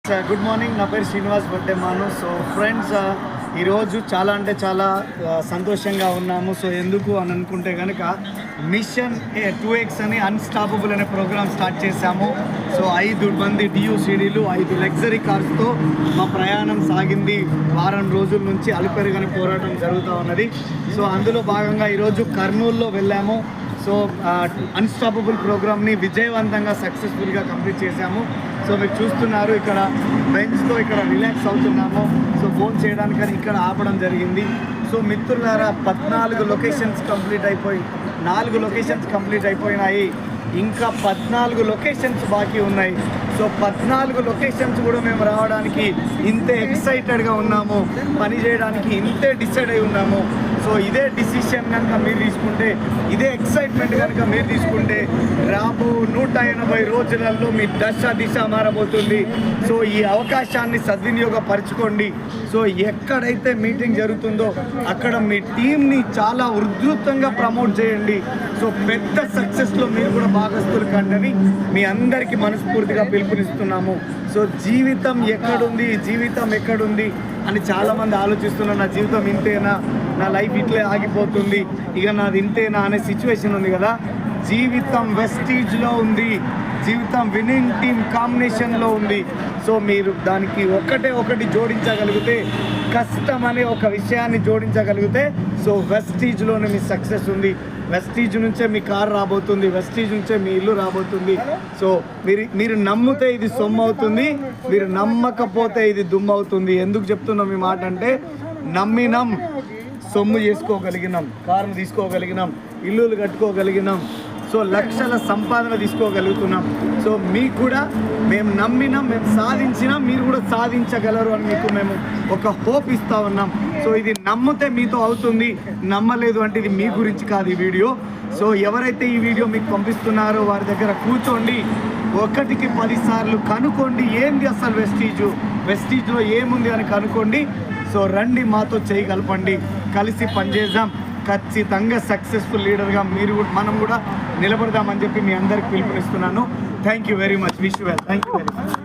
Good morning. నా పేరు Srinivas బొడ్డెమాను. So friends, ఈరోజు చాలా అంటే చాలా సంతోషంగా ఉన్నాము. సో ఎందుకు అని అనుకుంటే కనుక మిషన్ 2X అని అన్స్టాపబుల్ అనే ప్రోగ్రామ్ స్టార్ట్ చేశాము. సో 5 మంది DUCDలు 5 లగ్జరీ కార్స్తో మా ప్రయాణం సాగింది. వారం రోజుల నుంచి అలుపెరుగని పోరాటం జరుగుతూ ఉన్నది. సో అందులో భాగంగా ఈరోజు కర్నూలులో వెళ్ళాము. సో అన్స్టాపబుల్ ప్రోగ్రామ్ని విజయవంతంగా సక్సెస్ఫుల్గా కంప్లీట్ చేశాము. సో మీరు చూస్తున్నారు, ఇక్కడ బెంచ్తో ఇక్కడ రిలాక్స్ అవుతున్నాము. సో ఫోన్ చేయడానికని ఇక్కడ ఆపడం జరిగింది. సో మిత్రులారా, 14 లొకేషన్స్ కంప్లీట్ అయిపోయి 4 లొకేషన్స్ కంప్లీట్ అయిపోయినాయి. ఇంకా 14 లొకేషన్స్ బాకీ ఉన్నాయి. సో 14 లొకేషన్స్ కూడా మేము రావడానికి ఇంతే ఎక్సైటెడ్గా ఉన్నాము, పని చేయడానికి ఇంతే డిసైడ్ అయి ఉన్నాము. సో ఇదే డిసిషన్ కనుక మీరు తీసుకుంటే, ఇదే ఎక్సైట్మెంట్ కనుక మీరు తీసుకుంటే రాబో 180 రోజులలో మీ దిశ మారబోతుంది. సో ఈ అవకాశాన్ని సద్వినియోగపరచుకోండి. సో ఎక్కడైతే మీటింగ్ జరుగుతుందో అక్కడ మీ టీంని చాలా ఉధృతంగా ప్రమోట్ చేయండి. సో పెద్ద సక్సెస్లో మీరు కూడా భాగస్తులు కండని మీ అందరికీ మనస్ఫూర్తిగా పిలుపునిస్తున్నాము. సో జీవితం ఎక్కడుంది అని చాలామంది ఆలోచిస్తున్నారు. నా జీవితం ఇంతేనా, నా లైఫ్ ఇట్లే ఆగిపోతుంది, ఇక నాది ఇంతేనా అనే సిచ్యువేషన్ ఉంది కదా. జీవితం వెస్టీజ్లో ఉంది, జీవితం విన్నింగ్ టీమ్ కాంబినేషన్లో ఉంది. సో మీరు దానికి ఒకటి జోడించగలిగితే, కష్టం అనే ఒక విషయాన్ని జోడించగలిగితే, సో వెస్టీజ్లోనే మీ సక్సెస్ ఉంది. వెస్టీజ్ నుంచే మీ కారు రాబోతుంది, వెస్టీజ్ నుంచే మీ ఇల్లు రాబోతుంది. సో మీరు నమ్మితే ఇది సొమ్ము అవుతుంది, మీరు నమ్మకపోతే ఇది దుమ్ము అవుతుంది. ఎందుకు చెప్తున్నాం ఈ మాట అంటే, నమ్మినాం, సొమ్ము చేసుకోగలిగినాం, కారును తీసుకోగలిగినాం, ఇల్లులు కట్టుకోగలిగినాం, సో లక్షల సంపాదన తీసుకోగలుగుతున్నాం. సో మీకు కూడా మేము నమ్మినాం, మేము సాధించినాం, మీరు కూడా సాధించగలరు అని మీకు మేము ఒక హోప్ ఇస్తూ ఉన్నాం. సో ఇది నమ్మితే మీతో అవుతుంది, నమ్మలేదు అంటే ఇది మీ గురించి కాదు ఈ వీడియో. సో ఎవరైతే ఈ వీడియో మీకు పంపిస్తున్నారో వారి దగ్గర కూర్చోండి, 1కి 10 సార్లు కనుక్కోండి ఏంది అసలు వెస్టీజ్లో ఏముంది అని కనుక్కోండి. సో రండి, మాతో చేయగలపండి, కలిసి పనిచేద్దాం, ఖచ్చితంగా సక్సెస్ఫుల్ లీడర్గా మనం కూడా నిలబడదామని చెప్పి మీ అందరికి పిలుపునిస్తున్నాను. Thank you very much. Wish you well. Thank you very much.